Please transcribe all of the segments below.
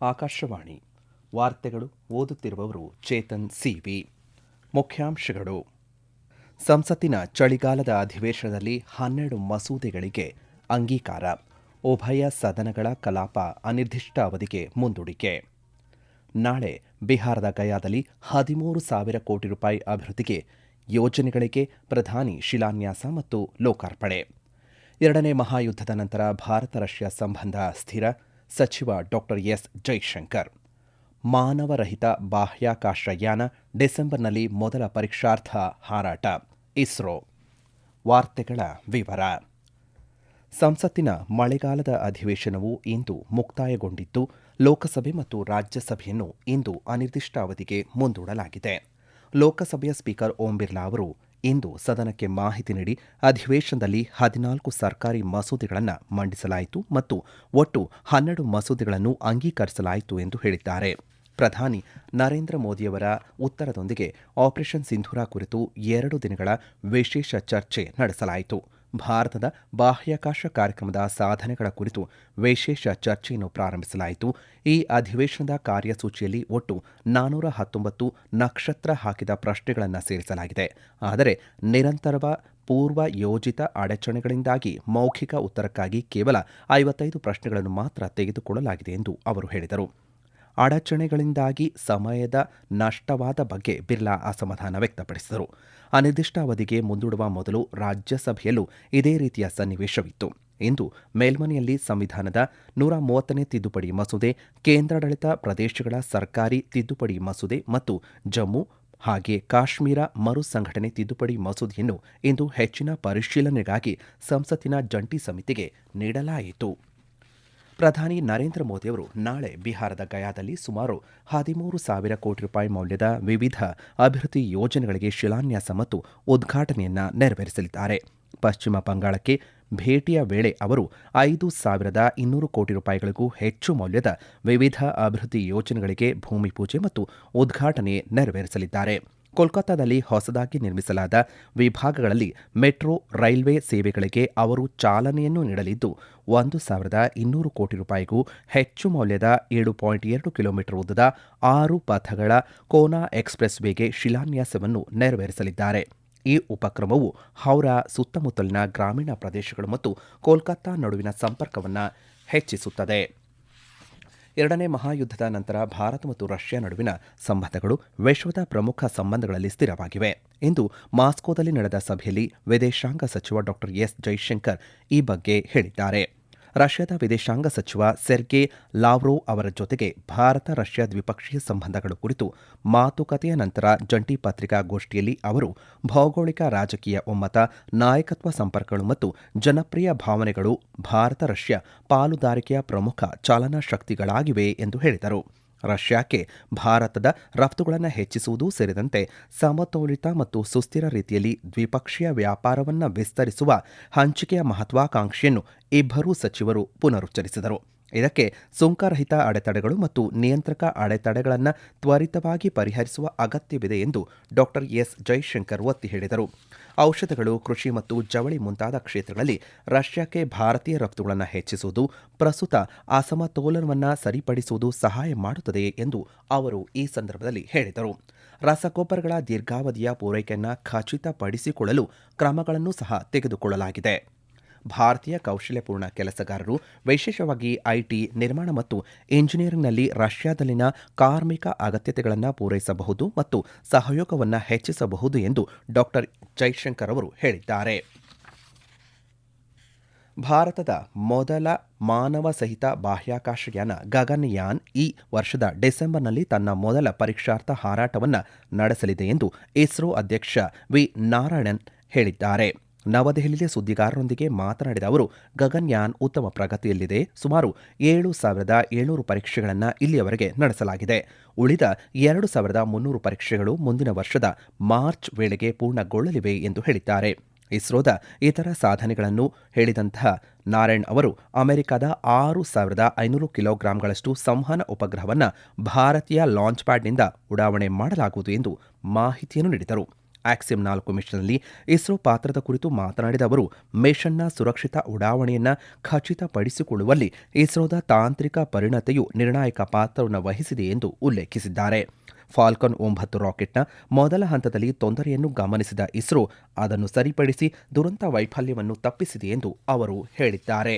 ಆಕಾಶವಾಣಿ ವಾರ್ತೆಗಳು ಓದುತ್ತಿರುವವರು ಚೇತನ್ ಸಿವಿ. ಮುಖ್ಯಾಂಶಗಳು: ಸಂಸತ್ತಿನ ಚಳಿಗಾಲದ ಅಧಿವೇಶನದಲ್ಲಿ 12 ಮಸೂದೆಗಳಿಗೆ ಅಂಗೀಕಾರ. ಉಭಯ ಸದನಗಳ ಕಲಾಪ ಅನಿರ್ದಿಷ್ಟಾವಧಿಗೆ ಮುಂದೂಡಿಕೆ. ನಾಳೆ ಬಿಹಾರದ ಗಯಾದಲ್ಲಿ 13,000 ಕೋಟಿ ರೂಪಾಯಿ ಅಭಿವೃದ್ಧಿಗೆ ಯೋಜನೆಗಳಿಗೆ ಪ್ರಧಾನಿ ಶಿಲಾನ್ಯಾಸ ಮತ್ತು ಲೋಕಾರ್ಪಣೆ. ಎರಡನೇ ಮಹಾಯುದ್ಧದ ನಂತರ ಭಾರತ ರಷ್ಯಾ ಸಂಬಂಧ ಸ್ಥಿರ, ಸಚಿವ ಡಾ ಎಸ್ ಜೈಶಂಕರ್. ಮಾನವರಹಿತ ಬಾಹ್ಯಾಕಾಶ ಯಾನ, ಡಿಸೆಂಬರ್ನಲ್ಲಿ ಮೊದಲ ಪರೀಕ್ಷಾರ್ಥ ಹಾರಾಟ. ಇಸ್ರೋ. ವಾರ್ತೆಗಳ ವಿವರ. ಸಂಸತ್ತಿನ ಮಳೆಗಾಲದ ಅಧಿವೇಶನವು ಇಂದು ಮುಕ್ತಾಯಗೊಂಡಿದ್ದು, ಲೋಕಸಭೆ ಮತ್ತು ರಾಜ್ಯಸಭೆಯನ್ನು ಇಂದು ಅನಿರ್ದಿಷ್ಟಾವಧಿಗೆ ಮುಂದೂಡಲಾಗಿದೆ. ಲೋಕಸಭೆಯ ಸ್ಪೀಕರ್ ಓಂ ಬಿರ್ಲಾ ಅವರು ಇಂದು ಸದನಕ್ಕೆ ಮಾಹಿತಿ ನೀಡಿ, ಅಧಿವೇಶನದಲ್ಲಿ 14 ಸರ್ಕಾರಿ ಮಸೂದೆಗಳನ್ನು ಮಂಡಿಸಲಾಯಿತು ಮತ್ತು ಒಟ್ಟು 12 ಮಸೂದೆಗಳನ್ನು ಅಂಗೀಕರಿಸಲಾಯಿತು ಎಂದು ಹೇಳಿದ್ದಾರೆ. ಪ್ರಧಾನಿ ನರೇಂದ್ರ ಮೋದಿಯವರ ಉತ್ತರದೊಂದಿಗೆ ಆಪರೇಷನ್ ಸಿಂಧೂರ ಕುರಿತು 2 ದಿನಗಳ ವಿಶೇಷ ಚರ್ಚೆ ನಡೆಸಲಾಯಿತು. ಭಾರತದ ಬಾಹ್ಯಾಕಾಶ ಕಾರ್ಯಕ್ರಮದ ಸಾಧನೆಗಳ ಕುರಿತು ವಿಶೇಷ ಚರ್ಚೆಯನ್ನು ಪ್ರಾರಂಭಿಸಲಾಯಿತು. ಈ ಅಧಿವೇಶನದ ಕಾರ್ಯಸೂಚಿಯಲ್ಲಿ ಒಟ್ಟು 419 ನಕ್ಷತ್ರ ಹಾಕಿದ ಪ್ರಶ್ನೆಗಳನ್ನು ಸೇರಿಸಲಾಗಿದೆ. ಆದರೆ ನಿರಂತರ ಪೂರ್ವ ಯೋಜಿತ ಅಡಚಣೆಗಳಿಂದಾಗಿ ಮೌಖಿಕ ಉತ್ತರಕ್ಕಾಗಿ ಕೇವಲ 55 ಪ್ರಶ್ನೆಗಳನ್ನು ಮಾತ್ರ ತೆಗೆದುಕೊಳ್ಳಲಾಗಿದೆ ಎಂದು ಅವರು ಹೇಳಿದರು. ಅಡಚಣೆಗಳಿಂದಾಗಿ ಸಮಯದ ನಷ್ಟವಾದ ಬಗ್ಗೆ ಬಿರ್ಲಾ ಅಸಮಾಧಾನ ವ್ಯಕ್ತಪಡಿಸಿದರು. ಅನಿರ್ದಿಷ್ಟಾವಧಿಗೆ ಮುಂದೂಡುವ ಮೊದಲು ರಾಜ್ಯಸಭೆಯಲ್ಲೂ ಇದೇ ರೀತಿಯ ಸನ್ನಿವೇಶವಿತ್ತು. ಇಂದು ಮೇಲ್ಮನೆಯಲ್ಲಿ ಸಂವಿಧಾನದ 130ನೇ ತಿದ್ದುಪಡಿ ಮಸೂದೆ, ಕೇಂದ್ರಾಡಳಿತ ಪ್ರದೇಶಗಳ ಸರ್ಕಾರಿ ತಿದ್ದುಪಡಿ ಮಸೂದೆ ಮತ್ತು ಜಮ್ಮು ಹಾಗೆ ಕಾಶ್ಮೀರ ಮರು ಸಂಘಟನೆ ತಿದ್ದುಪಡಿ ಮಸೂದೆಯನ್ನು ಇಂದು ಹೆಚ್ಚಿನ ಪರಿಶೀಲನೆಗಾಗಿ ಸಂಸತ್ತಿನ ಜಂಟಿ ಸಮಿತಿಗೆ ನೀಡಲಾಯಿತು. ಪ್ರಧಾನಿ ನರೇಂದ್ರ ಮೋದಿಯವರು ನಾಳೆ ಬಿಹಾರದ ಗಯಾದಲ್ಲಿ ಸುಮಾರು 13,000 ಕೋಟಿ ರೂಪಾಯಿ ಮೌಲ್ಯದ ವಿವಿಧ ಅಭಿವೃದ್ಧಿ ಯೋಜನೆಗಳಿಗೆ ಶಿಲಾನ್ಯಾಸ ಮತ್ತು ಉದ್ಘಾಟನೆಯನ್ನು ನೆರವೇರಿಸಲಿದ್ದಾರೆ. ಪಶ್ಚಿಮ ಬಂಗಾಳಕ್ಕೆ ಭೇಟಿಯ ವೇಳೆ ಅವರು 5,200 ಕೋಟಿ ರೂಪಾಯಿಗಳಿಗೂ ಹೆಚ್ಚು ಮೌಲ್ಯದ ವಿವಿಧ ಅಭಿವೃದ್ಧಿ ಯೋಜನೆಗಳಿಗೆ ಭೂಮಿ ಪೂಜೆ ಮತ್ತು ಉದ್ಘಾಟನೆ ನೆರವೇರಿಸಲಿದ್ದಾರೆ. ಕೋಲ್ಕತ್ತಾದಲ್ಲಿ ಹೊಸದಾಗಿ ನಿರ್ಮಿಸಲಾದ ವಿಭಾಗಗಳಲ್ಲಿ ಮೆಟ್ರೋ ರೈಲ್ವೆ ಸೇವೆಗಳಿಗೆ ಅವರು ಚಾಲನೆಯನ್ನು ನೀಡಲಿದ್ದು, 1,200 ಕೋಟಿ ರೂಪಾಯಿಗೂ ಹೆಚ್ಚು ಮೌಲ್ಯದ 7.2 ಕಿಲೋಮೀಟರ್ ಉದ್ದದ 6 ಪಥಗಳ ಕೋನಾ ಎಕ್ಸ್ಪ್ರೆಸ್ ವೇಗೆ ಶಿಲಾನ್ಯಾಸವನ್ನು ನೆರವೇರಿಸಲಿದ್ದಾರೆ. ಈ ಉಪಕ್ರಮವು ಹೌರಾ ಸುತ್ತಮುತ್ತಲಿನ ಗ್ರಾಮೀಣ ಪ್ರದೇಶಗಳು ಮತ್ತು ಕೋಲ್ಕತ್ತಾ ನಡುವಿನ ಸಂಪರ್ಕವನ್ನು ಹೆಚ್ಚಿಸುತ್ತದೆ. ಎರಡನೇ ಮಹಾಯುದ್ಧದ ನಂತರ ಭಾರತ ಮತ್ತು ರಷ್ಯಾ ನಡುವಿನ ಸಂಬಂಧಗಳು ವಿಶ್ವದ ಪ್ರಮುಖ ಸಂಬಂಧಗಳಲ್ಲಿ ಸ್ಥಿರವಾಗಿವೆ ಎಂದು ಮಾಸ್ಕೋದಲ್ಲಿ ನಡೆದ ಸಭೆಯಲ್ಲಿ ವಿದೇಶಾಂಗ ಸಚಿವ ಡಾ ಎಸ್ ಜೈಶಂಕರ್ ಈ ಬಗ್ಗೆ ಹೇಳಿದ್ದಾರೆ. ರಷ್ಯಾದ ವಿದೇಶಾಂಗ ಸಚಿವ ಸೆರ್ಗೆ ಲಾವ್ರೋವ್ ಅವರ ಜೊತೆಗೆ ಭಾರತ ರಷ್ಯಾ ದ್ವಿಪಕ್ಷೀಯ ಸಂಬಂಧಗಳ ಕುರಿತು ಮಾತುಕತೆಯ ನಂತರ ಜಂಟಿ ಪತ್ರಿಕಾಗೋಷ್ಠಿಯಲ್ಲಿ ಅವರು ಭೌಗೋಳಿಕ ರಾಜಕೀಯ ಒಮ್ಮತ, ನಾಯಕತ್ವ ಸಂಪರ್ಕಗಳು ಮತ್ತು ಜನಪ್ರಿಯ ಭಾವನೆಗಳು ಭಾರತ ರಷ್ಯಾ ಪಾಲುದಾರಿಕೆಯ ಪ್ರಮುಖ ಚಾಲನಾ ಶಕ್ತಿಗಳಾಗಿವೆ ಎಂದು ಹೇಳಿದರು. ರಷ್ಯಾಕ್ಕೆ ಭಾರತದ ರಫ್ತುಗಳನ್ನು ಹೆಚ್ಚಿಸುವುದು ಸೇರಿದಂತೆ ಸಮತೋಲಿತ ಮತ್ತು ಸುಸ್ಥಿರ ರೀತಿಯಲ್ಲಿ ದ್ವಿಪಕ್ಷೀಯ ವ್ಯಾಪಾರವನ್ನು ವಿಸ್ತರಿಸುವ ಹಂಚಿಕೆಯ ಮಹತ್ವಾಕಾಂಕ್ಷೆಯನ್ನು ಇಬ್ಬರೂ ಸಚಿವರು ಪುನರುಚ್ಚರಿಸಿದರು. ಇದಕ್ಕೆ ಸುಂಕರಹಿತ ಅಡೆತಡೆಗಳು ಮತ್ತು ನಿಯಂತ್ರಕ ಅಡೆತಡೆಗಳನ್ನು ತ್ವರಿತವಾಗಿ ಪರಿಹರಿಸುವ ಅಗತ್ಯವಿದೆ ಎಂದು ಡಾ ಎಸ್ ಜೈಶಂಕರ್ ಒತ್ತಿ ಹೇಳಿದರು. ಔಷಧಗಳು, ಕೃಷಿ ಮತ್ತು ಜವಳಿ ಮುಂತಾದ ಕ್ಷೇತ್ರಗಳಲ್ಲಿ ರಷ್ಯಾಕ್ಕೆ ಭಾರತೀಯ ರಫ್ತುಗಳನ್ನು ಹೆಚ್ಚಿಸುವುದು ಪ್ರಸ್ತುತ ಅಸಮತೋಲನವನ್ನು ಸರಿಪಡಿಸುವುದು ಸಹಾಯ ಮಾಡುತ್ತದೆ ಎಂದು ಅವರು ಈ ಸಂದರ್ಭದಲ್ಲಿ ಹೇಳಿದರು. ರಸಗೊಬ್ಬರಗಳ ದೀರ್ಘಾವಧಿಯ ಪೂರೈಕೆಯನ್ನು ಖಚಿತಪಡಿಸಿಕೊಳ್ಳಲು ಕ್ರಮಗಳನ್ನು ಸಹ ತೆಗೆದುಕೊಳ್ಳಲಾಗಿದೆ. ಭಾರತೀಯ ಕೌಶಲ್ಯಪೂರ್ಣ ಕೆಲಸಗಾರರು, ವಿಶೇಷವಾಗಿ ಐಟಿ, ನಿರ್ಮಾಣ ಮತ್ತು ಇಂಜಿನಿಯರಿಂಗ್ನಲ್ಲಿ ರಷ್ಯಾದಲ್ಲಿನ ಕಾರ್ಮಿಕ ಅಗತ್ಯತೆಗಳನ್ನು ಪೂರೈಸಬಹುದು ಮತ್ತು ಸಹಯೋಗವನ್ನು ಹೆಚ್ಚಿಸಬಹುದು ಎಂದು ಡಾ ಜೈಶಂಕರ್ ಅವರು ಹೇಳಿದ್ದಾರೆ. ಭಾರತದ ಮೊದಲ ಮಾನವ ಸಹಿತ ಬಾಹ್ಯಾಕಾಶಯಾನ ಗಗನಯಾನ್ ಈ ವರ್ಷದ ಡಿಸೆಂಬರ್ನಲ್ಲಿ ತನ್ನ ಮೊದಲ ಪರೀಕ್ಷಾರ್ಥ ಹಾರಾಟವನ್ನು ನಡೆಸಲಿದೆ ಎಂದು ಇಸ್ರೋ ಅಧ್ಯಕ್ಷ ವಿ ನಾರಾಯಣನ್ ಹೇಳಿದ್ದಾರೆ. ನವದೆಹಲಿಯಲ್ಲಿ ಸುದ್ದಿಗಾರರೊಂದಿಗೆ ಮಾತನಾಡಿದ ಅವರು, ಗಗನಯಾನ್ ಉತ್ತಮ ಪ್ರಗತಿಯಲ್ಲಿದೆ. ಸುಮಾರು 7,700 ಪರೀಕ್ಷೆಗಳನ್ನು ಇಲ್ಲಿಯವರೆಗೆ ನಡೆಸಲಾಗಿದೆ. ಉಳಿದ 2,300 ಪರೀಕ್ಷೆಗಳು ಮುಂದಿನ ವರ್ಷದ ಮಾರ್ಚ್ ವೇಳೆಗೆ ಪೂರ್ಣಗೊಳ್ಳಲಿವೆ ಎಂದು ಹೇಳಿದ್ದಾರೆ. ಇಸ್ರೋದ ಇತರ ಸಾಧನೆಗಳನ್ನು ಹೇಳಿದಂತಹ ನಾರಾಯಣ್ ಅವರು ಅಮೆರಿಕದ 6,500 ಕಿಲೋಗ್ರಾಂಗಳಷ್ಟು ಸಂವಹನ ಉಪಗ್ರಹವನ್ನು ಭಾರತೀಯ ಲಾಂಚ್ ಪ್ಯಾಡ್ನಿಂದ ಉಡಾವಣೆ ಮಾಡಲಾಗುವುದು ಎಂದು ಮಾಹಿತಿಯನ್ನು ನೀಡಿದರು. ಆಕ್ಸಿಯಂ 4 ಮಿಷನ್ನಲ್ಲಿ ಇಸ್ರೋ ಪಾತ್ರದ ಕುರಿತು ಮಾತನಾಡಿದ ಅವರು ಮಿಷನ್ನ ಸುರಕ್ಷಿತ ಉಡಾವಣೆಯನ್ನು ಖಚಿತಪಡಿಸಿಕೊಳ್ಳುವಲ್ಲಿ ಇಸ್ರೋದ ತಾಂತ್ರಿಕ ಪರಿಣತಿಯು ನಿರ್ಣಾಯಕ ಪಾತ್ರವನ್ನು ವಹಿಸಿದೆ ಎಂದು ಉಲ್ಲೇಖಿಸಿದ್ದಾರೆ. ಫಾಲ್ಕನ್ 9 ರಾಕೆಟ್ನ ಮೊದಲ ಹಂತದಲ್ಲಿ ತೊಂದರೆಯನ್ನು ಗಮನಿಸಿದ ಇಸ್ರೋ ಅದನ್ನು ಸರಿಪಡಿಸಿ ದುರಂತ ವೈಫಲ್ಯವನ್ನು ತಪ್ಪಿಸಿದೆ ಎಂದು ಅವರು ಹೇಳಿದ್ದಾರೆ.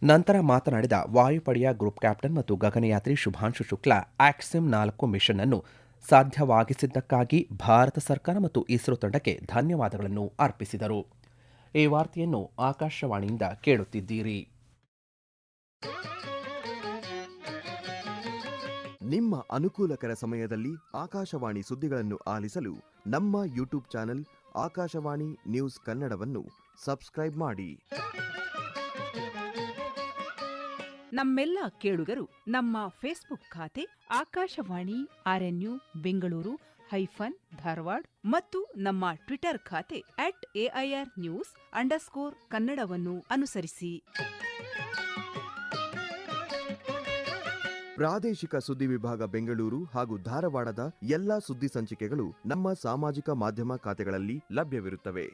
ನಂತರ ಮಾತನಾಡಿದ ವಾಯುಪಡೆಯ ಗ್ರೂಪ್ ಕ್ಯಾಪ್ಟನ್ ಮತ್ತು ಗಗನಯಾತ್ರಿ ಶುಭಾಂಶು ಶುಕ್ಲಾ, ಆಕ್ಸಿಯಂ 4 ಮಿಷನ್ ಅನ್ನು ಸಾಧ್ಯವಾಗಿಸಿದ್ದಕ್ಕಾಗಿ ಭಾರತ ಸರ್ಕಾರ ಮತ್ತು ಇಸ್ರೋ ತಂಡಕ್ಕೆ ಧನ್ಯವಾದಗಳನ್ನು ಅರ್ಪಿಸಿದರು. ಈ ವಾರ್ತೆಯನ್ನು ಆಕಾಶವಾಣಿಯಿಂದ ಕೇಳುತ್ತಿದ್ದೀರಿ. ನಿಮ್ಮ ಅನುಕೂಲಕರ ಸಮಯದಲ್ಲಿ ಆಕಾಶವಾಣಿ ಸುದ್ದಿಗಳನ್ನು ಆಲಿಸಲು ನಮ್ಮ ಯೂಟ್ಯೂಬ್ ಚಾನೆಲ್ ಆಕಾಶವಾಣಿ ನ್ಯೂಸ್ ಕನ್ನಡವನ್ನು ಸಬ್ಸ್ಕ್ರೈಬ್ ಮಾಡಿ. ನಮ್ಮೆಲ್ಲ ಕೇಳುಗರು ನಮ್ಮ ಫೇಸ್ಬುಕ್ ಖಾತೆ ಆಕಾಶವಾಣಿ ಆರ್ಎನ್ಯು ಬೆಂಗಳೂರು ಧಾರವಾಡ ಮತ್ತು ನಮ್ಮ ಟ್ವಿಟರ್ ಖಾತೆ @AIR News _ಕನ್ನಡವನ್ನು ಅನುಸರಿಸಿ. ಪ್ರಾದೇಶಿಕ ಸುದ್ದಿ ವಿಭಾಗ ಬೆಂಗಳೂರು ಹಾಗೂ ಧಾರವಾಡದ ಎಲ್ಲಾ ಸುದ್ದಿ ಸಂಚಿಕೆಗಳು ನಮ್ಮ ಸಾಮಾಜಿಕ ಮಾಧ್ಯಮ ಖಾತೆಗಳಲ್ಲಿ ಲಭ್ಯವಿರುತ್ತವೆ.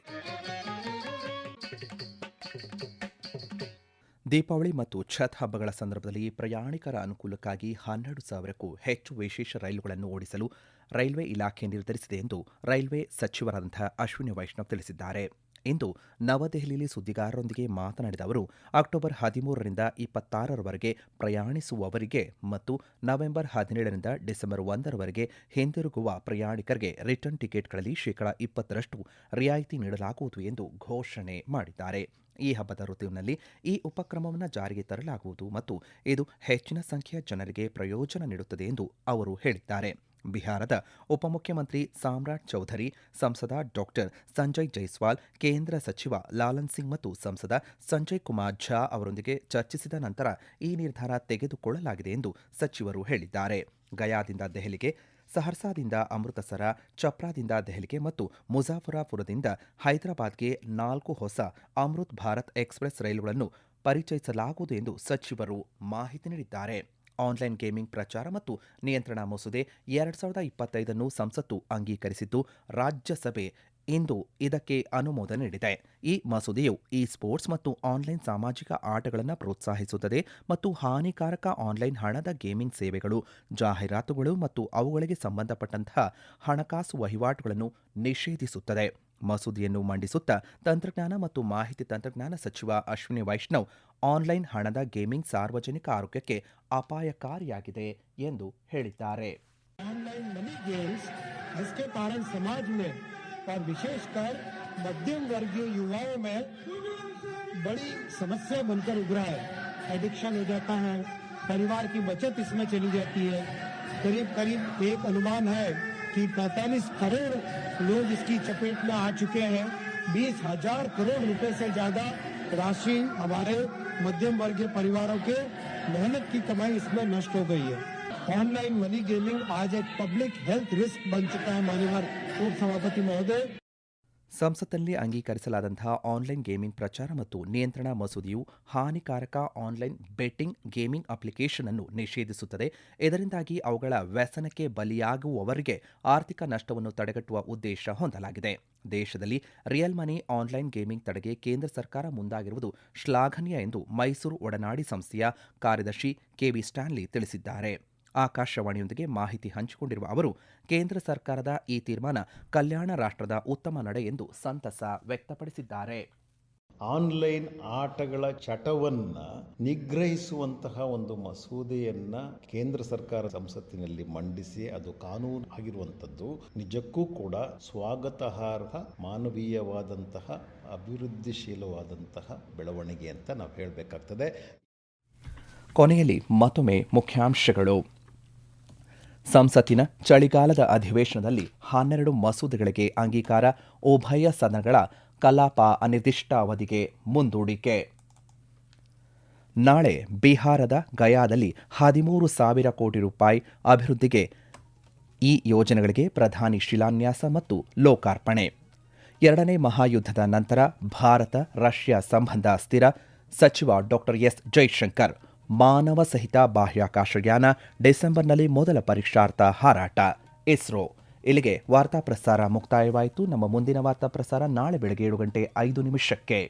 ದೀಪಾವಳಿ ಮತ್ತು ಛತ್ ಹಬ್ಬಗಳ ಸಂದರ್ಭದಲ್ಲಿ ಪ್ರಯಾಣಿಕರ ಅನುಕೂಲಕ್ಕಾಗಿ 12,000ಕ್ಕೂ ಹೆಚ್ಚು ವಿಶೇಷ ರೈಲುಗಳನ್ನು ಓಡಿಸಲು ರೈಲ್ವೆ ಇಲಾಖೆ ನಿರ್ಧರಿಸಿದೆ ಎಂದು ರೈಲ್ವೆ ಸಚಿವರಾದಂಥ ಅಶ್ವಿನಿ ವೈಷ್ಣವ್ ತಿಳಿಸಿದ್ದಾರೆ. ಇಂದು ನವದೆಹಲಿಯಲ್ಲಿ ಸುದ್ದಿಗಾರರೊಂದಿಗೆ ಮಾತನಾಡಿದ ಅವರು ಅಕ್ಟೋಬರ್ 13ರಿಂದ 26ರವರೆಗೆ ಪ್ರಯಾಣಿಸುವವರಿಗೆ ಮತ್ತು ನವೆಂಬರ್ 17ರಿಂದ ಡಿಸೆಂಬರ್ 1ರವರೆಗೆ ಹಿಂದಿರುಗುವ ಪ್ರಯಾಣಿಕರಿಗೆ ರಿಟರ್ನ್ ಟಿಕೆಟ್ಗಳಲ್ಲಿ ಶೇಕಡಾ 20ರಷ್ಟು ರಿಯಾಯಿತಿ ನೀಡಲಾಗುವುದು ಎಂದು ಘೋಷಣೆ ಮಾಡಿದ್ದಾರೆ. ಈ ಹಬ್ಬದ ಋತುವಿನಲ್ಲಿ ಈ ಉಪಕ್ರಮವನ್ನು ಜಾರಿಗೆ ತರಲಾಗುವುದು ಮತ್ತು ಇದು ಹೆಚ್ಚಿನ ಸಂಖ್ಯೆಯ ಜನರಿಗೆ ಪ್ರಯೋಜನ ನೀಡುತ್ತದೆ ಎಂದು ಅವರು ಹೇಳಿದ್ದಾರೆ. ಬಿಹಾರದ ಉಪಮುಖ್ಯಮಂತ್ರಿ ಸಾಮ್ರಾಟ್ ಚೌಧರಿ, ಸಂಸದ ಡಾಕ್ಟರ್ ಸಂಜಯ್ ಜೈಸ್ವಾಲ್, ಕೇಂದ್ರ ಸಚಿವ ಲಾಲನ್ ಸಿಂಗ್ ಮತ್ತು ಸಂಸದ ಸಂಜಯ್ ಕುಮಾರ್ ಝಾ ಅವರೊಂದಿಗೆ ಚರ್ಚಿಸಿದ ನಂತರ ಈ ನಿರ್ಧಾರ ತೆಗೆದುಕೊಳ್ಳಲಾಗಿದೆ ಎಂದು ಸಚಿವರು ಹೇಳಿದ್ದಾರೆ. ಗಯಾದಿಂದ ದೆಹಲಿಗೆ, ಸಹರ್ಸಾದಿಂದ ಅಮೃತಸರ, ಚಪ್ರಾದಿಂದ ದೆಹಲಿಗೆ ಮತ್ತು ಮುಜಾಫರಾಪುರದಿಂದ ಹೈದರಾಬಾದ್ಗೆ 4 ಹೊಸ ಅಮೃತ್ ಭಾರತ್ ಎಕ್ಸ್ಪ್ರೆಸ್ ರೈಲುಗಳನ್ನು ಪರಿಚಯಿಸಲಾಗುವುದು ಎಂದು ಸಚಿವರು ಮಾಹಿತಿ ನೀಡಿದ್ದಾರೆ. ಆನ್ಲೈನ್ ಗೇಮಿಂಗ್ ಪ್ರಚಾರ ಮತ್ತು ನಿಯಂತ್ರಣ ಮಸೂದೆ 2025 ಸಂಸತ್ತು ಅಂಗೀಕರಿಸಿದ್ದು ರಾಜ್ಯಸಭೆ ಇಂದು ಇದಕ್ಕೆ ಅನುಮೋದನೆ ನೀಡಿದೆ. ಈ ಮಸೂದೆಯು ಇ ಸ್ಪೋರ್ಟ್ಸ್ ಮತ್ತು ಆನ್ಲೈನ್ ಸಾಮಾಜಿಕ ಆಟಗಳನ್ನು ಪ್ರೋತ್ಸಾಹಿಸುತ್ತದೆ ಮತ್ತು ಹಾನಿಕಾರಕ ಆನ್ಲೈನ್ ಹಣದ ಗೇಮಿಂಗ್ ಸೇವೆಗಳು, ಜಾಹೀರಾತುಗಳು ಮತ್ತು ಅವುಗಳಿಗೆ ಸಂಬಂಧಪಟ್ಟಂತಹ ಹಣಕಾಸು ವಹಿವಾಟುಗಳನ್ನು ನಿಷೇಧಿಸುತ್ತದೆ. ಮಸೂದೆಯನ್ನು ಮಂಡಿಸುತ್ತಾ ತಂತ್ರಜ್ಞಾನ ಮತ್ತು ಮಾಹಿತಿ ತಂತ್ರಜ್ಞಾನ ಸಚಿವ ಅಶ್ವಿನಿ ವೈಷ್ಣವ್, ಆನ್ಲೈನ್ ಹಣದ ಗೇಮಿಂಗ್ ಸಾರ್ವಜನಿಕ ಆರೋಗ್ಯಕ್ಕೆ ಅಪಾಯಕಾರಿಯಾಗಿದೆ ಎಂದು ಹೇಳಿದ್ದಾರೆ. ऑनलाइन मनी गेम्स जिसके कारण समाज में और विशेषकर मध्यम वर्गीय युवाओं में बड़ी समस्या बनकर उभरा है. एडिक्शन हो जाता है, परिवार की बचत इसमें चली जाती है. करीब करीब एक अनुमान है कि 45 करोड़ लोग इसकी चपेट में आ चुके हैं. 20,000 करोड़ रुपए से ज्यादा राशि हमारे मध्यम वर्गीय परिवारों के मेहनत की कमाई इसमें नष्ट हो गई है. ऑनलाइन मनी गेमिंग आज एक पब्लिक हेल्थ रिस्क बन चुका है. माननीय उप सभापति महोदय, ಸಂಸತ್ನಲ್ಲಿ ಅಂಗೀಕರಿಸಲಾದಂತಹ ಆನ್ಲೈನ್ ಗೇಮಿಂಗ್ ಪ್ರಚಾರ ಮತ್ತು ನಿಯಂತ್ರಣ ಮಸೂದೆಯು ಹಾನಿಕಾರಕ ಆನ್ಲೈನ್ ಬೆಟ್ಟಿಂಗ್ ಗೇಮಿಂಗ್ ಅಪ್ಲಿಕೇಶನ್ ಅನ್ನು ನಿಷೇಧಿಸುತ್ತದೆ. ಇದರಿಂದಾಗಿ ಅವುಗಳ ವ್ಯಸನಕ್ಕೆ ಬಲಿಯಾಗುವವರಿಗೆ ಆರ್ಥಿಕ ನಷ್ಟವನ್ನು ತಡೆಗಟ್ಟುವ ಉದ್ದೇಶ ಹೊಂದಲಾಗಿದೆ. ದೇಶದಲ್ಲಿ ರಿಯಲ್ ಮನಿ ಆನ್ಲೈನ್ ಗೇಮಿಂಗ್ ತಡೆಗೆ ಕೇಂದ್ರ ಸರ್ಕಾರ ಮುಂದಾಗಿರುವುದು ಶ್ಲಾಘನೀಯ ಎಂದು ಮೈಸೂರು ಒಡನಾಡಿ ಸಂಸ್ಥೆಯ ಕಾರ್ಯದರ್ಶಿ ಕೆವಿ ಸ್ಟ್ಯಾನ್ಲಿ ತಿಳಿಸಿದ್ದಾರೆ. ಆಕಾಶವಾಣಿಯೊಂದಿಗೆ ಮಾಹಿತಿ ಹಂಚಿಕೊಂಡಿರುವ ಅವರು, ಕೇಂದ್ರ ಸರ್ಕಾರದ ಈ ತೀರ್ಮಾನ ಕಲ್ಯಾಣ ರಾಷ್ಟ್ರದ ಉತ್ತಮ ನಡೆ ಎಂದು ಸಂತಸ ವ್ಯಕ್ತಪಡಿಸಿದ್ದಾರೆ. ಆನ್ಲೈನ್ ಆಟಗಳ ಚಟವನ್ನು ನಿಗ್ರಹಿಸುವಂತಹ ಒಂದು ಮಸೂದೆಯನ್ನು ಕೇಂದ್ರ ಸರ್ಕಾರ ಸಂಸತ್ತಿನಲ್ಲಿ ಮಂಡಿಸಿ ಅದು ಕಾನೂನು ಆಗಿರುವಂಥದ್ದು ನಿಜಕ್ಕೂ ಕೂಡ ಸ್ವಾಗತಾರ್ಹ, ಮಾನವೀಯವಾದಂತಹ, ಅಭಿವೃದ್ಧಿಶೀಲವಾದಂತಹ ಬೆಳವಣಿಗೆ ಅಂತ ನಾವು ಹೇಳಬೇಕಾಗ್ತದೆ. ಕೊನೆಯಲ್ಲಿ ಮತ್ತೊಮ್ಮೆ ಮುಖ್ಯಾಂಶಗಳು. ಸಂಸತ್ತಿನ ಚಳಿಗಾಲದ ಅಧಿವೇಶನದಲ್ಲಿ 12 ಮಸೂದೆಗಳಿಗೆ ಅಂಗೀಕಾರ, ಉಭಯ ಸದನಗಳ ಕಲಾಪ ಅನಿರ್ದಿಷ್ಟಾವಧಿಗೆ ಮುಂದೂಡಿಕೆ. ನಾಳೆ ಬಿಹಾರದ ಗಯಾದಲ್ಲಿ 13,000 ಕೋಟಿ ರೂಪಾಯಿ ಅಭಿವೃದ್ಧಿಗೆ ಈ ಯೋಜನೆಗಳಿಗೆ ಪ್ರಧಾನಿ ಶಿಲಾನ್ಯಾಸ ಮತ್ತು ಲೋಕಾರ್ಪಣೆ. 2ನೇ ಮಹಾಯುದ್ಧದ ನಂತರ ಭಾರತ ರಷ್ಯಾ ಸಂಬಂಧ ಸ್ಥಿರ, ಸಚಿವ ಡಾಕ್ಟರ್ ಎಸ್ ಜೈಶಂಕರ್. ಮಾನವ ಸಹಿತ ಬಾಹ್ಯಾಕಾಶಯಾನ ಡಿಸೆಂಬರ್ನಲ್ಲಿ ಮೊದಲ ಪರೀಕ್ಷಾರ್ಥ ಹಾರಾಟ. ಇಸ್ರೋ ಇಲ್ಲಿಗೆ ವಾರ್ತಾ ಪ್ರಸಾರ ಮುಕ್ತಾಯವಾಯಿತು. ನಮ್ಮ ಮುಂದಿನ ವಾರ್ತಾ ಪ್ರಸಾರ ನಾಳೆ ಬೆಳಗ್ಗೆ 7 ಗಂಟೆ 5 ನಿಮಿಷಕ್ಕೆ.